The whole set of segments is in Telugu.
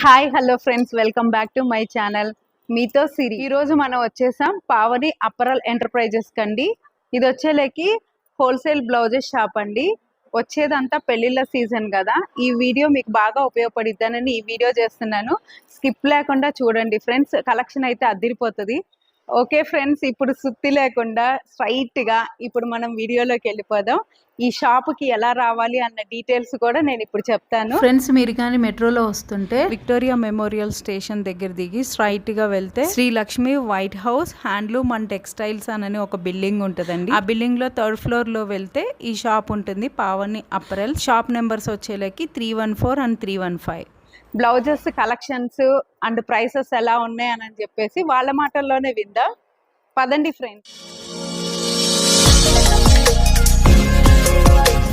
Hi hello friends, welcome back to my channel. మీతో సిరి. ఈరోజు మనం వచ్చేసాం పావని అప్పరల్ ఎంటర్ప్రైజెస్ కండి. ఇది వచ్చేలేకి హోల్సేల్ బ్లౌజెస్ షాప్ అండి. వచ్చేదంతా పెళ్లిళ్ళ సీజన్ కదా, ఈ వీడియో మీకు బాగా ఉపయోగపడిద్దానని ఈ వీడియో చేస్తున్నాను. స్కిప్ లేకుండా చూడండి ఫ్రెండ్స్, కలెక్షన్ అయితే అదిరిపోతుంది. ఓకే ఫ్రెండ్స్, ఇప్పుడు సుత్తి లేకుండా స్ట్రైట్ గా ఇప్పుడు మనం వీడియోలోకి వెళ్ళిపోదాం. ఈ షాప్ కి ఎలా రావాలి అన్న డీటెయిల్స్ కూడా నేను ఇప్పుడు చెప్తాను. ఫ్రెండ్స్, మీరు కానీ మెట్రోలో వస్తుంటే విక్టోరియా మెమోరియల్ స్టేషన్ దగ్గర దిగి స్ట్రైట్ గా వెళ్తే Sri Lakshmi white house handloom and textiles అని ఒక బిల్డింగ్ ఉంటుందండి. ఆ బిల్డింగ్ లో 3rd ఫ్లోర్ లో వెళ్తే ఈ షాప్ ఉంటుంది, పావని అప్పరల్. షాప్ నెంబర్స్ వచ్చేలకి 314 and 315. Blouses collections and prices ఎలా ఉన్నాయని చెప్పేసి వాళ్ళ మాటల్లోనే విందాం. పదండి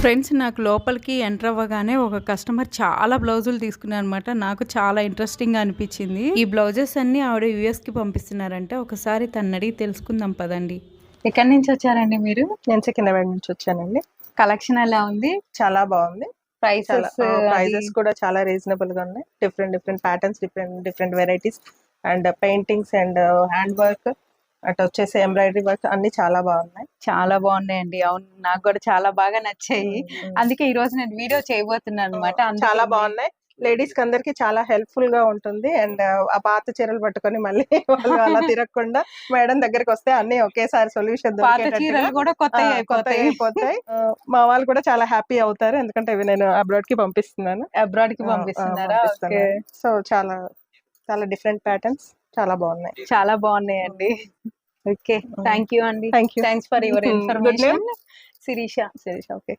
ఫ్రెండ్స్, నాకు లోపలికి ఎంటర్ అవ్వగానే ఒక కస్టమర్ చాలా బ్లౌజులు తీసుకున్నారు అనమాట. నాకు చాలా ఇంట్రెస్టింగ్ గా అనిపించింది. ఈ బ్లౌజెస్ అన్ని ఆవిడ యుఎస్ కి పంపిస్తున్నారంటే ఒకసారి తను అడిగి తెలుసుకుందాం పదండి. ఎక్కడి నుంచి వచ్చారండి మీరు? నేను సికింద్రాబాద్ నుంచి వచ్చానండి. కలెక్షన్ ఎలా ఉంది? చాలా బాగుంది. ప్రైసెస్ కూడా చాలా రీజనబుల్ గా ఉన్నాయి. Different patterns, different varieties and paintings and hand work, అటు వచ్చేసి ఎంబ్రాయిడరీ వర్క్ అన్ని చాలా బాగున్నాయి. చాలా బాగున్నాయండి. అవును, నాకు కూడా చాలా బాగా నచ్చాయి. అందుకే ఈ రోజు నేను వీడియో చేయబోతున్నాను అనమాట. చాలా బాగున్నాయి. లేడీస్ కి అందరికి చాలా హెల్ప్ఫుల్ గా ఉంటుంది. అండ్ ఆ పాత చీరలు పట్టుకొని మళ్ళీ వాళ్ళు అలా తిరగకుండా మేడం దగ్గరికి వస్తే అన్ని ఒకేసారి సొల్యూషన్ కూడా కొత్త అయిపోతాయి. మా వాళ్ళు కూడా చాలా హ్యాపీ అవుతారు, ఎందుకంటే ఇవి నేను అబ్రాడ్ కి పంపిస్తున్నాను. అబ్రాడ్ కి పంపిస్తున్నారా? సో చాలా చాలా డిఫరెంట్ ప్యాటర్న్స్ చాలా బాగున్నాయి. చాలా బాగున్నాయండి. ఓకే, థ్యాంక్ యూ అండి. Thanks for your information. Sirisha. Okay,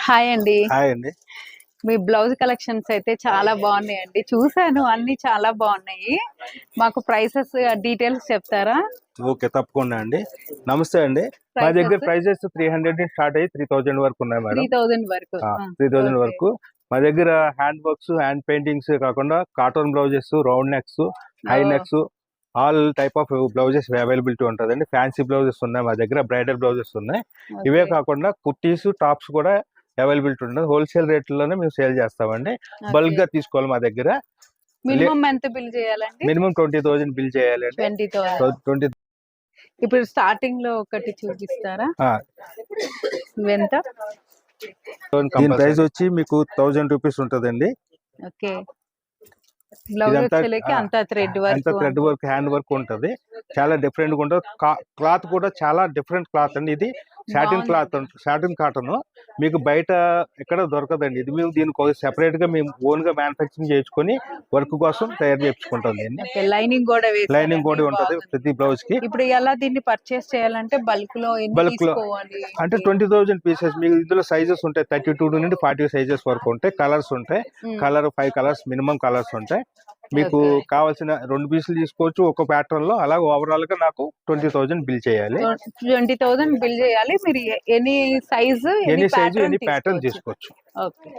hi అండి. హాయ్ అండి. మీ బ్లౌజ్ కలెక్షన్స్ అయితే చాలా బాగున్నాయండి, చూసాను, అన్ని చాలా బాగున్నాయి. మాకు ప్రైసెస్ డీటెయిల్స్ చెప్తారా? ఓకే, తప్పకుండా అండి. నమస్తే అండి. మా దగ్గర ప్రైజెస్ 300 స్టార్ట్ అయ్యి 3000 వరకు ఉన్నాయి మేడం. 3000 వరకు. 3000 వరకు. మా దగ్గర హ్యాండ్ వర్క్స్, హ్యాండ్ పెయింటింగ్స్ కాకుండా cotton blouses, round next, high next, all type of blouses availability ఉంటుందండి. ఫ్యాన్సీ బ్లౌజెస్ ఉన్నాయి మా దగ్గర, బ్రైడల్ బ్లౌజెస్ ఉన్నాయి. ఇవే కాకుండా కుర్టీస్, టాప్స్ కూడా అవైలబిలిటీ ఉంటుంది. హోల్సేల్ రేట్లోనే మేము సేల్ చేస్తామండి. బల్క్ గా తీసుకోవాలి మా దగ్గర. మినిమం ఎంత బిల్ చేయాలండి? మినిమం 20,000 బిల్ చేయాలండి. 20,000. ఇప్పుడు స్టార్టింగ్ లో ఒకటి చూపిస్తారా? ఎంత? దీని ప్రైస్ వచ్చి మీకు 1000 రూపీస్ ఉంటుందండి. ఓకే. అంతా థ్రెడ్ వర్క్, హ్యాండ్ వర్క్ ఉంటది. చాలా డిఫరెంట్ గా ఉంటుంది. క్లాత్ కూడా చాలా డిఫరెంట్ క్లాత్ అండి. ఇది సాటిన్ క్లాత్, సాటిన్ కాటన్. మీకు బయట ఎక్కడ దొరకదండి. ఇది మేము దీనికి సెపరేట్ గా మేము ఓన్ గా మ్యానుఫాక్చరింగ్ చేసుకుని వర్క్ కోసం తయారు చేసుకుంటాం. లైనింగ్ కూడా ఉంటది ప్రతి బ్లౌజ్ కి. ఇప్పుడు ఎలా దీన్ని పర్చేస్ చేయాలంటే బల్క్ లో అంటే 20,000 పీసెస్. మీకు ఇందులో సైజెస్ ఉంటాయి, 32 నుండి 40 సైజెస్ వరకు ఉంటాయి. కలర్స్ ఉంటాయి. 5 కలర్స్ మినిమం కలర్స్ ఉంటాయి. మీకు కావాల్సిన 2 పీసులు తీసుకోవచ్చు ఒక ప్యాటర్న్ లో. అలాగే ఓవరాల్ గా నాకు 20,000 బిల్ చేయాలి. 20,000 బిల్ చేయాలి. మీరు ఎనీ సైజు ఎనీ ప్యాటర్న్ తీసుకోవచ్చు.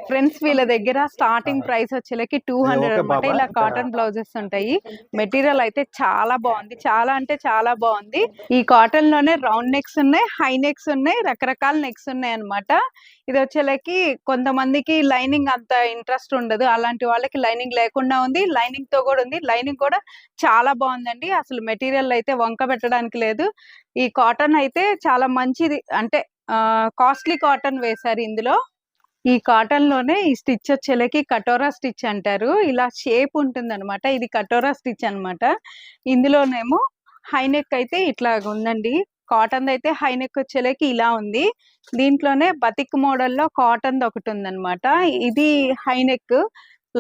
ఫ్రెండ్స్, వీళ్ళ దగ్గర స్టార్టింగ్ ప్రైస్ వచ్చేలకి 200 అనమాట. ఇలా కాటన్ బ్లౌజెస్ ఉంటాయి. మెటీరియల్ అయితే చాలా బాగుంది, చాలా అంటే చాలా బాగుంది. ఈ కాటన్ లోనే రౌండ్ నెక్స్ ఉన్నాయి, హై నెక్స్ ఉన్నాయి, రకరకాల నెక్స్ ఉన్నాయి అనమాట. ఇది వచ్చేలకి కొంతమందికి లైనింగ్ అంత ఇంట్రెస్ట్ ఉండదు, అలాంటి వాళ్ళకి లైనింగ్ లేకుండా ఉంది, లైనింగ్ తో కూడా ఉంది. లైనింగ్ కూడా చాలా బాగుందండి. అసలు మెటీరియల్ అయితే వంక పెట్టడానికి లేదు. ఈ కాటన్ అయితే చాలా మంచిది, అంటే కాస్ట్లీ కాటన్ వేశారు ఇందులో. ఈ కాటన్ లోనే ఈ స్టిచ్ వచ్చేలకి కటోరా స్టిచ్ అంటారు. ఇలా షేప్ ఉంటుంది అనమాట. ఇది కటోరా స్టిచ్ అనమాట. ఇందులోనేమో హైనెక్ అయితే ఇట్లా ఉందండి. కాటన్ అయితే హైనెక్ వచ్చేలకి ఇలా ఉంది. దీంట్లోనే బతిక్ మోడల్లో కాటన్ ఒకటి ఉందన్నమాట. ఇది హైనెక్.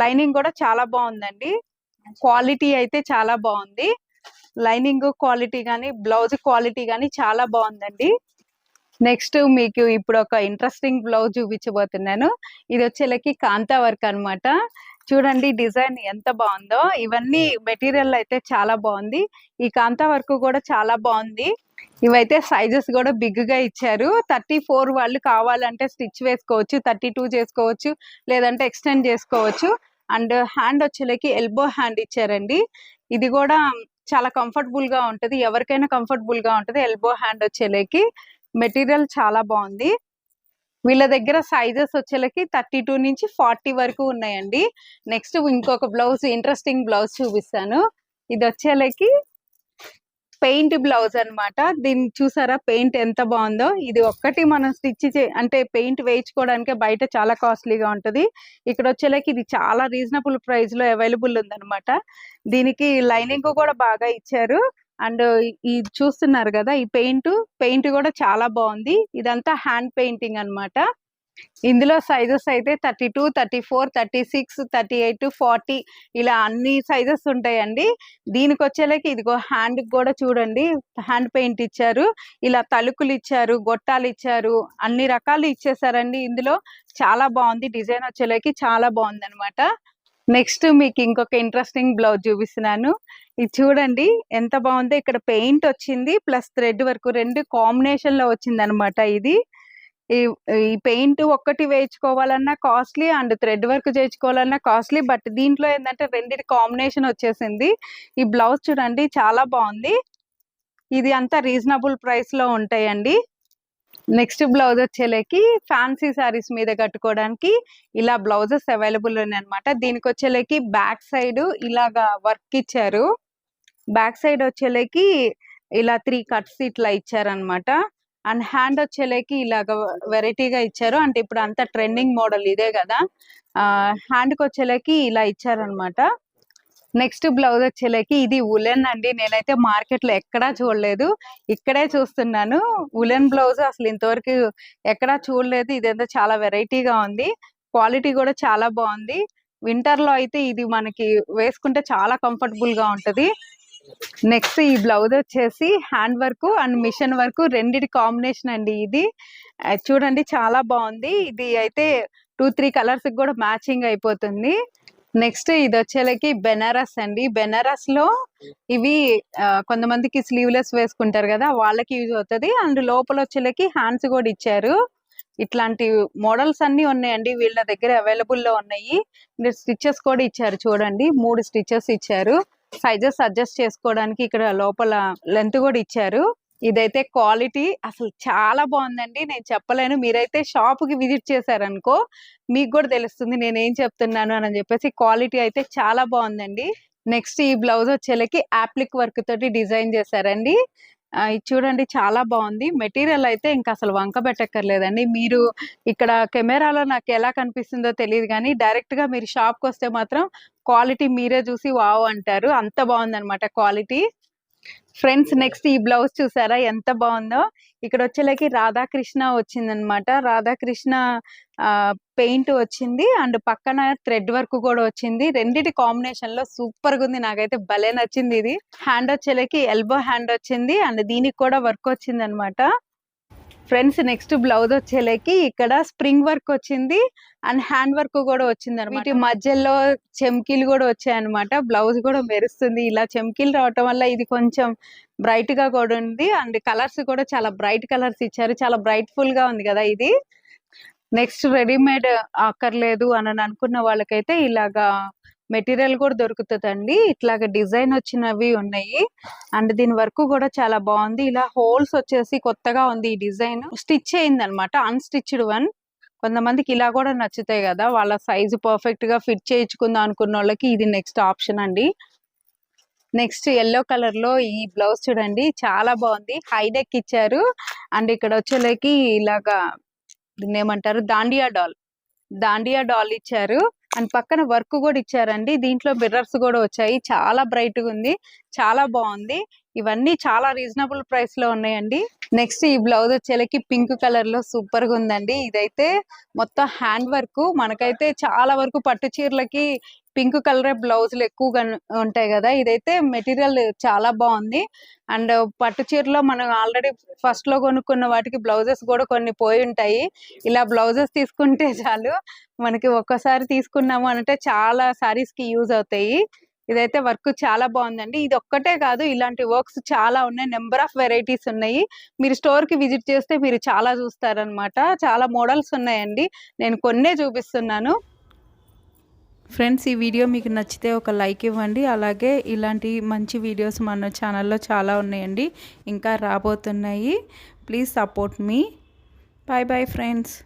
లైనింగ్ కూడా చాలా బాగుందండి. క్వాలిటీ అయితే చాలా బాగుంది. లైనింగ్ క్వాలిటీ కానీ బ్లౌజ్ క్వాలిటీ కానీ చాలా బాగుందండి. నెక్స్ట్ మీకు ఇప్పుడు ఒక ఇంట్రెస్టింగ్ బ్లౌజ్ చూపించబోతున్నాను. ఇది వచ్చేలకి కాంతా వర్క్ అనమాట. చూడండి డిజైన్ ఎంత బాగుందో. ఇవన్నీ మెటీరియల్ అయితే చాలా బాగుంది. ఈ కాంతా వర్క్ కూడా చాలా బాగుంది. ఇవైతే సైజెస్ కూడా బిగ్ గా ఇచ్చారు. 34 వాళ్ళు కావాలంటే స్టిచ్ వేసుకోవచ్చు, 32 చేసుకోవచ్చు, లేదంటే ఎక్స్టెండ్ చేసుకోవచ్చు. అండ్ హ్యాండ్ వచ్చేలకి ఎల్బో హ్యాండ్ ఇచ్చారండి. ఇది కూడా చాలా కంఫర్టబుల్ గా ఉంటది, ఎవరికైనా కంఫర్టబుల్ గా ఉంటది. ఎల్బో హ్యాండ్ వచ్చేలకి మెటీరియల్ చాలా బాగుంది. వీళ్ళ దగ్గర సైజెస్ వచ్చేలకి 32 నుంచి 40 వరకు ఉన్నాయండి. నెక్స్ట్ ఇంకొక బ్లౌజ్, ఇంట్రెస్టింగ్ బ్లౌజ్ చూపిస్తాను. ఇది వచ్చేలకి పెయింట్ బ్లౌజ్ అన్నమాట. దీన్ని చూసారా పెయింట్ ఎంత బాగుందో. ఇది ఒక్కటి మనం అంటే పెయింట్ వేయించుకోవడానికి బయట చాలా కాస్ట్లీగా ఉంటది. ఇక్కడ వచ్చేలకి ఇది చాలా రీజనబుల్ ప్రైస్ లో అవైలబుల్ ఉందన్నమాట. దీనికి లైనింగ్ కూడా బాగా ఇచ్చారు. అండ్ ఈ చూస్తున్నారు కదా, ఈ పెయింట్ కూడా చాలా బాగుంది. ఇదంతా హ్యాండ్ పెయింటింగ్ అన్నమాట. ఇందులో సైజెస్ అయితే 32, 34, 36, 38, 40 ఇలా అన్ని సైజెస్ ఉంటాయండి. దీనికి వచ్చేలకి ఇదిగో హ్యాండ్ కూడా చూడండి, హ్యాండ్ పెయింట్ ఇచ్చారు. ఇలా తలుకులు ఇచ్చారు, గొట్టాలు ఇచ్చారు, అన్ని రకాలు ఇచ్చేసారండి. ఇందులో చాలా బాగుంది. డిజైన్ వచ్చేలకి చాలా బాగుంది అనమాట. నెక్స్ట్ మీకు ఇంకొక ఇంట్రెస్టింగ్ బ్లౌజ్ చూపిస్తున్నాను. ఇది చూడండి ఎంత బాగుందో. ఇక్కడ పెయింట్ వచ్చింది ప్లస్ థ్రెడ్ వర్క్ రెండు కాంబినేషన్ లో వచ్చింది అనమాట. ఇది ఈ పెయింట్ ఒక్కటి వేయించుకోవాలన్నా కాస్ట్లీ అండ్ థ్రెడ్ వర్క్ చేయించుకోవాలన్నా కాస్ట్లీ. బట్ దీంట్లో ఏంటంటే రెండింటి కాంబినేషన్ వచ్చేసింది. ఈ బ్లౌజ్ చూడండి చాలా బాగుంది. ఇది అంతా రీజనబుల్ ప్రైస్ లో ఉంటాయండి. నెక్స్ట్ బ్లౌజ్ వచ్చేలకి ఫ్యాన్సీ సారీస్ మీద కట్టుకోవడానికి ఇలా బ్లౌజెస్ అవైలబుల్ ఉన్నాయి అనమాట. దీనికి వచ్చేలకి బ్యాక్ సైడ్ ఇలాగా వర్క్ ఇచ్చారు. బ్యాక్ సైడ్ వచ్చేలకి ఇలా 3 కట్స్ ఇట్లా ఇచ్చారనమాట. అండ్ హ్యాండ్ వచ్చేలకి ఇలాగ వెరైటీగా ఇచ్చారు. అంటే ఇప్పుడు అంతా ట్రెండింగ్ మోడల్ ఇదే కదా. హ్యాండ్ కి వచ్చేలకి ఇలా ఇచ్చారనమాట. నెక్స్ట్ బ్లౌజ్ వచ్చేలకి ఇది ఉలెన్ అండి. నేనైతే మార్కెట్ లో ఎక్కడా చూడలేదు, ఇక్కడే చూస్తున్నాను. ఉలెన్ బ్లౌజ్ అసలు ఇంతవరకు ఎక్కడా చూడలేదు. ఇదంతా చాలా వెరైటీగా ఉంది. క్వాలిటీ కూడా చాలా బాగుంది. వింటర్ లో అయితే ఇది మనకి వేసుకుంటే చాలా కంఫర్టబుల్ గా ఉంటది. నెక్స్ట్ ఈ బ్లౌజ్ వచ్చేసి hand work and machine work రెండిటి కాంబినేషన్ అండి. ఇది చూడండి చాలా బాగుంది. ఇది అయితే 2-3 కలర్స్ కూడా మ్యాచింగ్ అయిపోతుంది. నెక్స్ట్ ఇది వచ్చేలకి బెనారస్ అండి. బెనారస్ లో ఇవి కొంతమందికి స్లీవ్లెస్ వేసుకుంటారు కదా, వాళ్ళకి యూజ్ అవుతుంది. అండ్ లోపల వచ్చేలకి హ్యాండ్స్ కూడా ఇచ్చారు. ఇట్లాంటి మోడల్స్ అన్ని ఉన్నాయండి వీళ్ళ దగ్గర అవైలబుల్ లో ఉన్నాయి. స్టిచెస్ కూడా ఇచ్చారు చూడండి, 3 స్టిచెస్ ఇచ్చారు. సైజెస్ అడ్జస్ట్ చేసుకోవడానికి ఇక్కడ లోపల లెంత్ కూడా ఇచ్చారు. ఇదైతే క్వాలిటీ అసలు చాలా బాగుందండి. నేను చెప్పలేను. మీరైతే షాప్ కి విజిట్ చేశారనుకో మీకు కూడా తెలుస్తుంది నేను ఏం చెప్తున్నాను అని చెప్పేసి. క్వాలిటీ అయితే చాలా బాగుందండి. నెక్స్ట్ ఈ బ్లౌజ్ వచ్చేలకి యాప్లిక్ వర్క్ తోటి డిజైన్ చేశారండి. ఇది చూడండి చాలా బాగుంది. మెటీరియల్ అయితే ఇంకా అసలు వంక పెట్టక్కర్లేదండి. మీరు ఇక్కడ కెమెరాలో నాకు ఎలా కనిపిస్తుందో తెలియదు కానీ డైరెక్ట్ గా మీరు షాప్ కి వస్తే మాత్రం క్వాలిటీ మీరే చూసి వావ్ అంటారు. అంత బాగుంది అనమాట క్వాలిటీ. ఫ్రెండ్స్ నెక్స్ట్ ఈ బ్లౌజ్ చూసారా ఎంత బాగుందో. ఇక్కడ వచ్చేలకి రాధాకృష్ణ వచ్చిందనమాట. రాధాకృష్ణ పెయింట్ వచ్చింది అండ్ పక్కన థ్రెడ్ వర్క్ కూడా వచ్చింది. రెండిటి కాంబినేషన్ లో సూపర్ గా ఉంది. నాకైతే భలే నచ్చింది. ఇది హ్యాండ్ వచ్చేలకి ఎల్బో హ్యాండ్ వచ్చింది అండ్ దీనికి కూడా వర్క్ వచ్చింది అనమాట. ఫ్రెండ్స్ నెక్స్ట్ బ్లౌజ్ వచ్చేలకి ఇక్కడ స్ప్రింగ్ వర్క్ వచ్చింది అండ్ హ్యాండ్ వర్క్ కూడా వచ్చింది అనమాట. వీటి మధ్యలో చెమ్కీలు కూడా వచ్చాయన్నమాట. బ్లౌజ్ కూడా మెరుస్తుంది. ఇలా చెమ్కీలు రావటం వల్ల ఇది కొంచెం బ్రైట్ గా కూడా ఉంది అండ్ కలర్స్ కూడా చాలా బ్రైట్ కలర్స్ ఇచ్చారు. చాలా బ్రైట్ ఫుల్ గా ఉంది కదా ఇది. నెక్స్ట్ రెడీమేడ్ అక్కర్లేదు అని అనుకున్న వాళ్ళకైతే ఇలాగా మెటీరియల్ కూడా దొరుకుతుందండి. ఇట్లాగా డిజైన్ వచ్చినవి ఉన్నాయి అండ్ దీని వర్క్ కూడా చాలా బాగుంది. ఇలా హోల్స్ వచ్చేసి కొత్తగా ఉంది. ఈ డిజైన్ స్టిచ్ అయింది అనమాట, అన్స్టిచ్డ్ వన్. కొంతమందికి ఇలా కూడా నచ్చుతాయి కదా, వాళ్ళ సైజు పర్ఫెక్ట్ గా ఫిట్ చేయించుకుందాం అనుకున్న వాళ్ళకి ఇది నెక్స్ట్ ఆప్షన్ అండి. నెక్స్ట్ ఎల్లో కలర్ లో ఈ బ్లౌజ్ చూడండి చాలా బాగుంది. హై నెక్ ఇచ్చారు అండ్ ఇక్కడ వచ్చేలకి ఇలాగా దీన్ని ఏమంటారు, దాండియా డాల్ ఇచ్చారు అండ్ పక్కన వర్క్ కూడా ఇచ్చారండి. దీంట్లో మిర్రర్స్ కూడా వచ్చాయి. చాలా బ్రైట్ గా ఉంది, చాలా బాగుంది. ఇవన్నీ చాలా రీజనబుల్ ప్రైస్ లో ఉన్నాయండి. నెక్స్ట్ ఈ బ్లౌజ్ వచ్చేలకి పింక్ కలర్ లో సూపర్ గా ఉందండి. ఇదైతే మొత్తం హ్యాండ్ వర్క్. మనకైతే చాలా వరకు పట్టు చీరలకి పింక్ కలర్ బ్లౌజులు ఎక్కువగా ఉంటాయి కదా. ఇదైతే మెటీరియల్ చాలా బాగుంది అండ్ పట్టు చీరలో మనం ఆల్రెడీ ఫస్ట్ లో కొనుక్కున్న వాటికి బ్లౌజెస్ కూడా కొన్ని పోయి ఉంటాయి. ఇలా బ్లౌజెస్ తీసుకుంటే చాలు, మనకి ఒక్కసారి తీసుకున్నాము అంటే చాలా సారీస్ కి యూజ్ అవుతాయి. ఇదైతే వర్క్ చాలా బాగుందండి. ఇది ఒక్కటే కాదు, ఇలాంటి వర్క్స్ చాలా ఉన్నాయి. నెంబర్ ఆఫ్ వెరైటీస్ ఉన్నాయి. మీరు స్టోర్ కి విజిట్ చేస్తే మీరు చాలా చూస్తారనమాట. చాలా మోడల్స్ ఉన్నాయండి. నేను కొన్నే చూపిస్తున్నాను. ఫ్రెండ్స్ ఈ వీడియో మీకు నచ్చితే ఒక లైక్ ఇవ్వండి. అలాగే ఇలాంటి మంచి వీడియోస్ మన ఛానల్లో చాలా ఉన్నాయండి, ఇంకా రాబోతున్నాయి. Please support me. Bye bye friends.